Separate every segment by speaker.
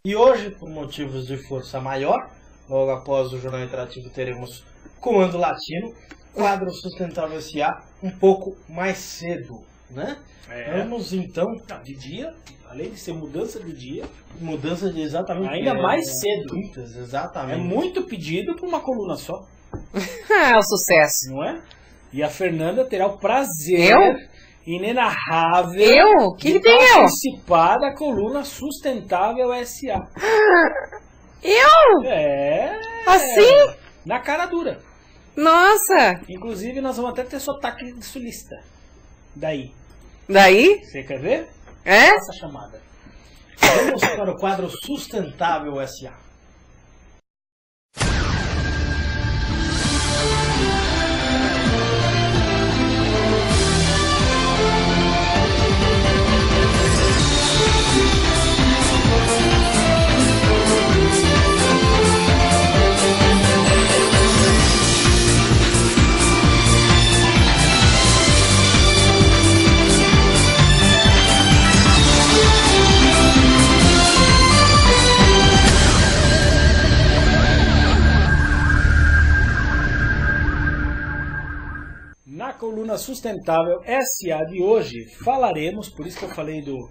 Speaker 1: E hoje, por motivos de força maior, logo após o Jornal Interativo teremos Comando Latino, quadro Sustentável S.A. um pouco mais cedo, né? Vamos então...
Speaker 2: De dia, além de ser mudança de dia,
Speaker 1: mudança de exatamente...
Speaker 2: ainda mais cedo.
Speaker 1: Exatamente.
Speaker 2: É muito pedido para uma coluna só.
Speaker 3: É o sucesso.
Speaker 2: Não é? E a Fernanda terá o prazer inenarrável
Speaker 3: Que
Speaker 2: de
Speaker 3: tem eu?
Speaker 2: participar da coluna Sustentável S.A.
Speaker 3: Eu?
Speaker 2: É.
Speaker 3: Assim?
Speaker 2: Na cara dura.
Speaker 3: Nossa.
Speaker 2: Inclusive, nós vamos até ter sotaque de sulista. Daí.
Speaker 3: Daí?
Speaker 2: Você quer ver?
Speaker 3: É?
Speaker 2: Essa chamada.
Speaker 1: Vamos para o quadro Sustentável S.A.
Speaker 2: Na coluna Sustentável S.A. de hoje, falaremos, por isso que eu falei do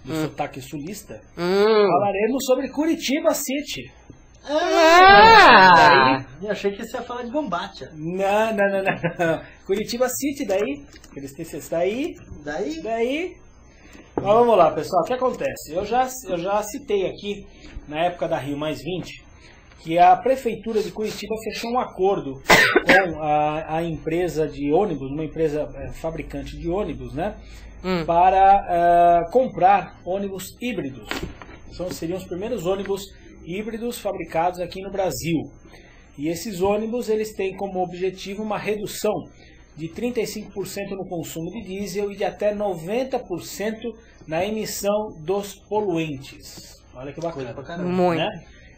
Speaker 2: sotaque sulista, falaremos sobre Curitiba City.
Speaker 1: Eu achei que você ia falar de Bombacha.
Speaker 2: Não. Curitiba City, daí, eles têm esse daí. Mas vamos lá, pessoal, o que acontece? Eu já citei aqui, na época da Rio+20, que a Prefeitura de Curitiba fechou um acordo com a empresa de ônibus, uma empresa fabricante de ônibus, né? Para comprar ônibus híbridos. Seriam os primeiros ônibus híbridos fabricados aqui no Brasil. E esses ônibus, eles têm como objetivo uma redução de 35% no consumo de diesel e de até 90% na emissão dos poluentes. Olha que bacana.
Speaker 3: Muito.
Speaker 2: Né?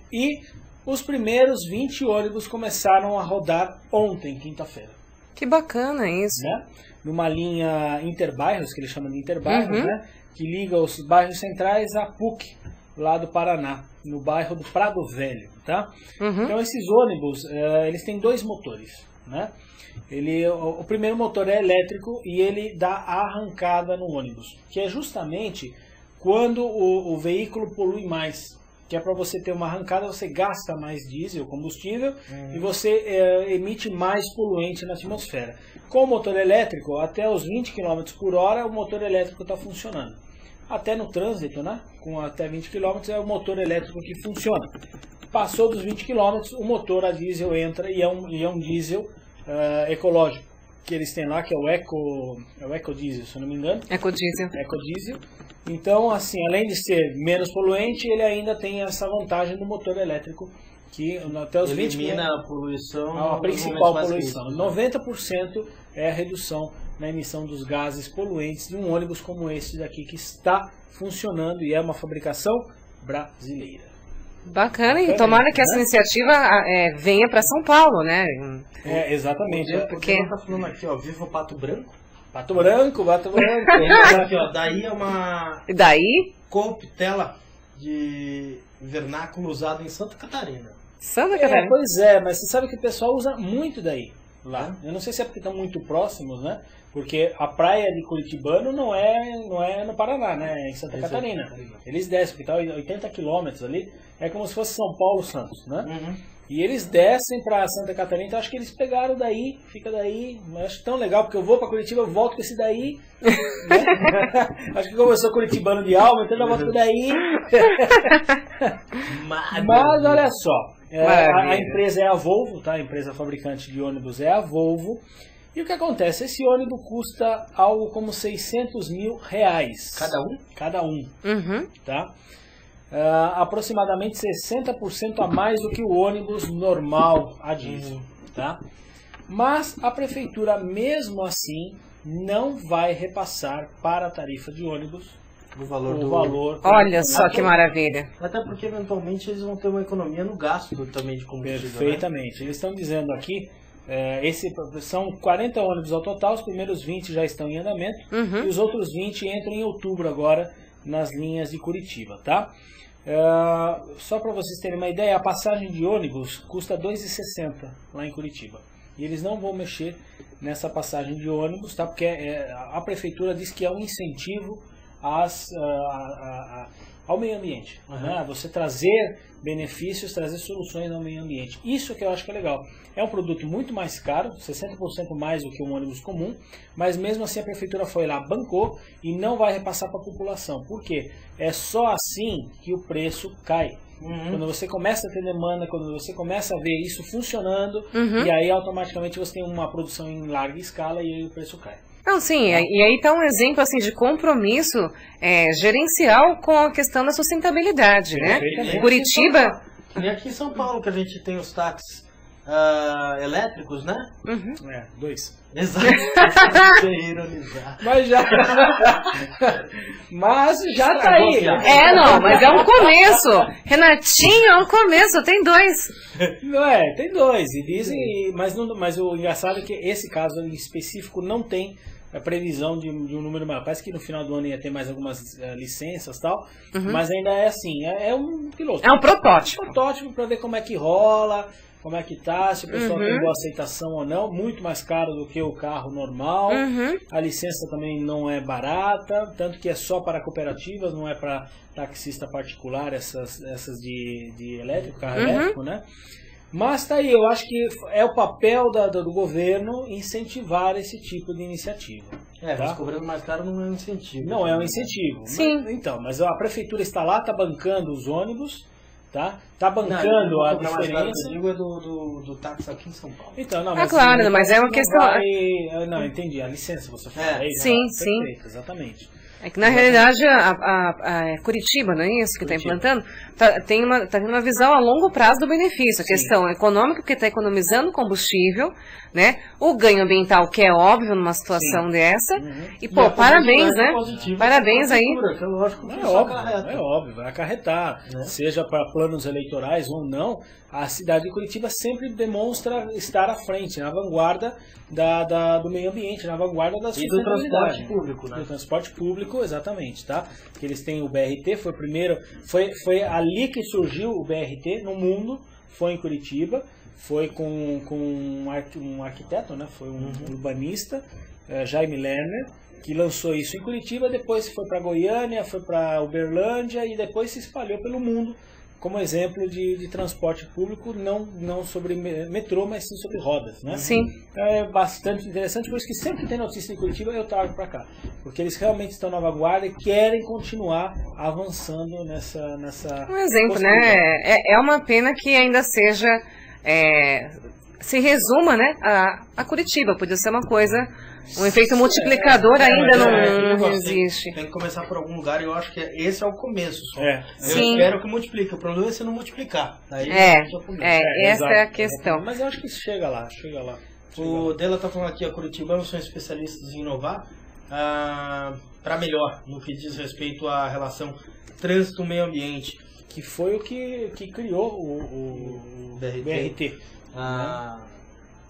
Speaker 2: E os primeiros 20 ônibus começaram a rodar ontem, quinta-feira.
Speaker 3: Que bacana isso.
Speaker 2: Né? Numa linha interbairros, que eles chamam de interbairros, né? Que liga os bairros centrais à PUC, lá do Paraná, no bairro do Prado Velho. Tá? Então esses ônibus, eles têm dois motores. Né? O primeiro motor é elétrico e ele dá a arrancada no ônibus, que é justamente quando o veículo polui mais. Que é para você ter uma arrancada, você gasta mais diesel, combustível, e você emite mais poluente na atmosfera. Com o motor elétrico, até os 20 km por hora, o motor elétrico está funcionando. Até no trânsito, né? Com até 20 km é o motor elétrico que funciona. Passou dos 20 km, o motor a diesel entra e é um diesel ecológico. Que eles têm lá, que é o Ecodiesel, se eu não me engano. Ecodiesel. Então, assim, além de ser menos poluente, ele ainda tem essa vantagem do motor elétrico, que até os 20
Speaker 1: elimina a poluição.
Speaker 2: A principal poluição. 90% é a redução na emissão dos gases poluentes de um ônibus como esse daqui, que está funcionando e é uma fabricação brasileira.
Speaker 3: Bacana, e tomara que essa iniciativa venha para São Paulo, né?
Speaker 2: Exatamente.
Speaker 1: Porque tá falando aqui, ó, Viva o Pato Branco.
Speaker 2: Pato Branco.
Speaker 1: Aqui, ó, daí é uma
Speaker 3: Daí?
Speaker 1: corruptela de vernáculo usado em Santa Catarina.
Speaker 3: Santa Catarina?
Speaker 2: Pois é, mas você sabe que o pessoal usa muito daí. Lá. Eu não sei se é porque estão muito próximos, né? Porque a praia de Curitibano não é no Paraná, né? É em Santa Catarina. Eles descem, porque está 80 quilômetros ali. É como se fosse São Paulo, Santos, né? E eles descem para Santa Catarina, então acho que eles pegaram daí, fica daí. Eu acho tão legal, porque eu vou para Curitiba, eu volto com esse daí. Né? Acho que como eu sou curitibano de alma, então eu volto com daí. Mas olha só. A empresa é a Volvo, tá? A empresa fabricante de ônibus é a Volvo. E o que acontece? Esse ônibus custa algo como R$600 mil. Cada um. Tá? Aproximadamente 60% a mais do que o ônibus normal a diesel. Tá? Mas a prefeitura, mesmo assim, não vai repassar para a tarifa de ônibus o valor.
Speaker 3: Olha só que maravilha.
Speaker 1: Até porque eventualmente eles vão ter uma economia no gasto também de combustível.
Speaker 2: Perfeitamente. Né? Eles estão dizendo aqui, são 40 ônibus ao total, os primeiros 20 já estão em andamento e os outros 20 entram em outubro agora nas linhas de Curitiba, tá? Só para vocês terem uma ideia, a passagem de ônibus custa R$ 2,60 lá em Curitiba. E eles não vão mexer nessa passagem de ônibus, tá? Porque a prefeitura diz que é um incentivo ao meio ambiente. Né? Você trazer benefícios, trazer soluções ao meio ambiente. Isso que eu acho que é legal. É um produto muito mais caro, 60% mais do que um ônibus comum, mas mesmo assim a prefeitura foi lá, bancou e não vai repassar para a população. Por quê? É só assim que o preço cai. Quando você começa a ter demanda, quando você começa a ver isso funcionando, e aí automaticamente você tem uma produção em larga escala e aí o preço cai.
Speaker 3: Não, sim, e aí está um exemplo assim, de compromisso gerencial com a questão da sustentabilidade, né? Curitiba...
Speaker 1: E aqui em São Paulo que a gente tem os táxis elétricos, né?
Speaker 2: 2.
Speaker 1: Exato. Ironizar.
Speaker 2: Mas já tá aí.
Speaker 3: Não, mas é um começo. Renatinho, é um começo, tem 2.
Speaker 2: Não tem 2. E dizem, mas o engraçado é que esse caso em específico não tem a previsão de um número maior. Parece que no final do ano ia ter mais algumas licenças e tal, mas ainda é assim, é um piloto.
Speaker 3: É um protótipo.
Speaker 2: Um protótipo para ver como é que rola, como é que tá, se o pessoal tem boa aceitação ou não. Muito mais caro do que o carro normal. A licença também não é barata, tanto que é só para cooperativas, não é para taxista particular, essas de elétrico, carro elétrico, né? Mas tá aí, eu acho que é o papel do governo incentivar esse tipo de iniciativa.
Speaker 1: Mas cobrando mais caro não é um incentivo.
Speaker 2: Não é um incentivo.
Speaker 3: Sim.
Speaker 2: Mas a prefeitura está lá, está bancando os ônibus, tá bancando a diferença.
Speaker 1: Eu digo é do táxi aqui em São Paulo.
Speaker 2: Então, não,
Speaker 3: claro, mas é uma questão...
Speaker 2: Não, entendi, a licença você fala.
Speaker 3: Sim.
Speaker 2: Perfeito, exatamente.
Speaker 3: É que na realidade a Curitiba, não é isso que está implantando, tá tendo uma visão a longo prazo do benefício, a questão econômica, porque está economizando combustível, né? O ganho ambiental, que é óbvio numa situação dessa, e parabéns, né? Parabéns aí.
Speaker 2: É óbvio, vai acarretar, seja para planos eleitorais ou não. A cidade de Curitiba sempre demonstra estar à frente, na vanguarda do meio ambiente, na vanguarda da sustentabilidade.
Speaker 1: E do transporte público, né?
Speaker 2: Do transporte público, exatamente, tá? Que eles têm o BRT, foi o primeiro, foi ali que surgiu o BRT no mundo, foi em Curitiba, foi com um arquiteto, né? Foi um urbanista, Jaime Lerner, que lançou isso em Curitiba, depois foi para Goiânia, foi para Uberlândia e depois se espalhou pelo mundo, como exemplo de transporte público, não sobre metrô, mas sim sobre rodas, né?
Speaker 3: Sim.
Speaker 2: Então é bastante interessante, por isso que sempre que tem notícia em Curitiba eu trago para cá, porque eles realmente estão na vanguarda e querem continuar avançando nessa
Speaker 3: um exemplo, né? É uma pena que ainda seja se resuma, né, a Curitiba. Podia ser uma coisa, um efeito multiplicador ainda não existe.
Speaker 1: Tem que começar por algum lugar e eu acho que esse é o começo só.
Speaker 3: Sim.
Speaker 1: Eu espero que multiplique. O problema é se não multiplicar. Daí
Speaker 3: essa é a questão.
Speaker 2: Mas eu acho que chega lá.
Speaker 1: O Dela está falando aqui, a Curitiba são especialistas em inovar para melhor no que diz respeito à relação trânsito-meio ambiente.
Speaker 2: Que foi o que criou o BRT.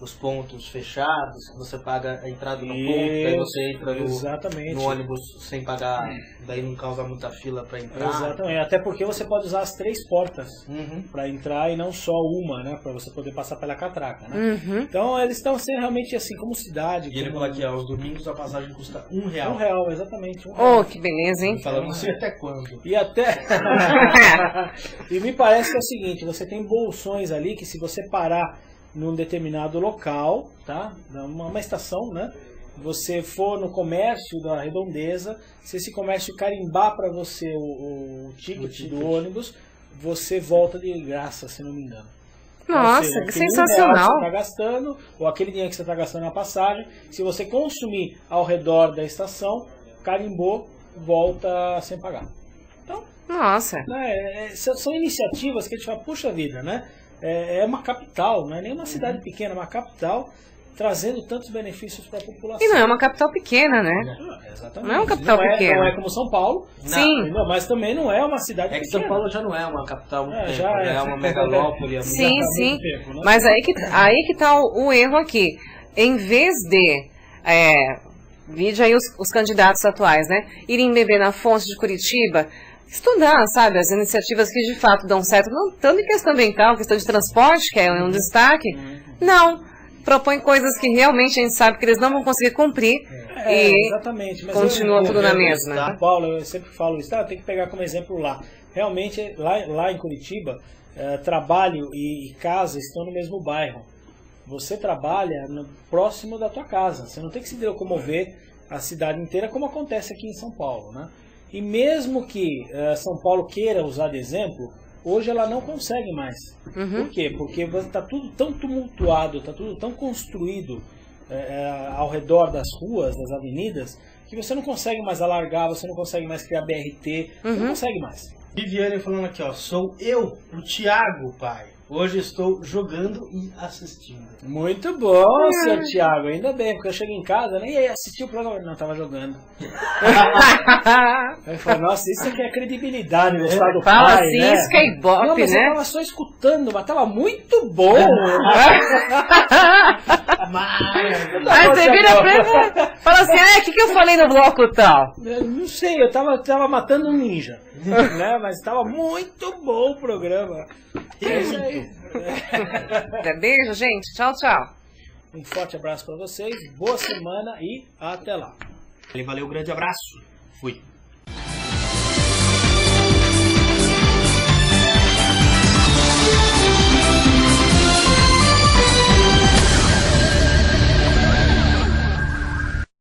Speaker 1: Os pontos fechados, que você paga a entrada no ponto, daí você entra no ônibus sem pagar, daí não causa muita fila para entrar.
Speaker 2: Exatamente, até porque você pode usar as 3 portas para entrar e não só uma, né, para você poder passar pela catraca, né? Então eles estão sendo realmente assim, como cidade.
Speaker 1: E ele falou aqui, aos domingos a passagem custa R$1.
Speaker 2: R$1, exatamente.
Speaker 3: Oh, que beleza, hein?
Speaker 1: Falando assim, até quando?
Speaker 2: E e me parece que é o seguinte, você tem bolsões ali que se você parar num determinado local, tá? Uma estação, né? Você for no comércio da redondeza, se esse comércio carimbar para você o ticket do ônibus, você volta de graça, se não me engano.
Speaker 3: Nossa, que sensacional!
Speaker 2: Que você está gastando, ou aquele dinheiro que você está gastando na passagem, se você consumir ao redor da estação, carimbou, volta sem pagar. Então,
Speaker 3: nossa!
Speaker 2: São iniciativas que a gente fala, puxa vida, né? É uma capital, não é nem uma cidade pequena, é uma capital trazendo tantos benefícios para a população.
Speaker 3: E não é uma capital pequena, né?
Speaker 2: Exatamente.
Speaker 3: Não é uma capital pequena.
Speaker 2: Não é como São Paulo,
Speaker 3: sim.
Speaker 2: Mas também não é uma cidade pequena.
Speaker 1: É que São Paulo já não é uma capital muito tempo,
Speaker 2: já
Speaker 1: é uma megalópole.
Speaker 3: Sim. Tempo, né? Mas aí que tá o erro aqui. Em vez de vide aí os candidatos atuais, né? Irem beber na fonte de Curitiba, estudar, sabe, as iniciativas que de fato dão certo, não tanto em questão ambiental, questão de transporte, que é um destaque, não. Propõe coisas que realmente a gente sabe que eles não vão conseguir cumprir e
Speaker 2: exatamente. Mas
Speaker 3: continua tudo na mesma.
Speaker 2: São Paulo, eu sempre falo isso, tem que pegar como exemplo lá. Realmente, lá em Curitiba, trabalho e casa estão no mesmo bairro. Você trabalha próximo da tua casa, você não tem que se locomover a cidade inteira como acontece aqui em São Paulo, né? E mesmo que São Paulo queira usar de exemplo, hoje ela não consegue mais. Por quê? Porque está tudo tão tumultuado, está tudo tão construído ao redor das ruas, das avenidas, que você não consegue mais alargar, você não consegue mais criar BRT, você não consegue mais.
Speaker 1: Viviane falando aqui, ó, sou eu, o Thiago, pai. Hoje estou jogando e assistindo.
Speaker 2: Muito bom, seu Thiago, ainda bem, porque eu cheguei em casa, nem ia assistir o programa, não, tava jogando. Aí eu falei, nossa, isso aqui é credibilidade, gostar do
Speaker 3: Fala
Speaker 2: pai,
Speaker 3: assim,
Speaker 2: né?
Speaker 3: isso que é ibope,
Speaker 2: não, mas
Speaker 3: né?
Speaker 2: eu tava só escutando, mas tava muito bom.
Speaker 3: Aí você vira pra ele, fala assim, o que eu falei no bloco tal?
Speaker 2: Eu não sei, eu tava matando um ninja, né? Mas tava muito bom o programa. É isso aí.
Speaker 3: Beijo, gente. Tchau, tchau.
Speaker 2: Um forte abraço pra vocês, boa semana e até lá.
Speaker 1: Valeu, grande abraço. Fui.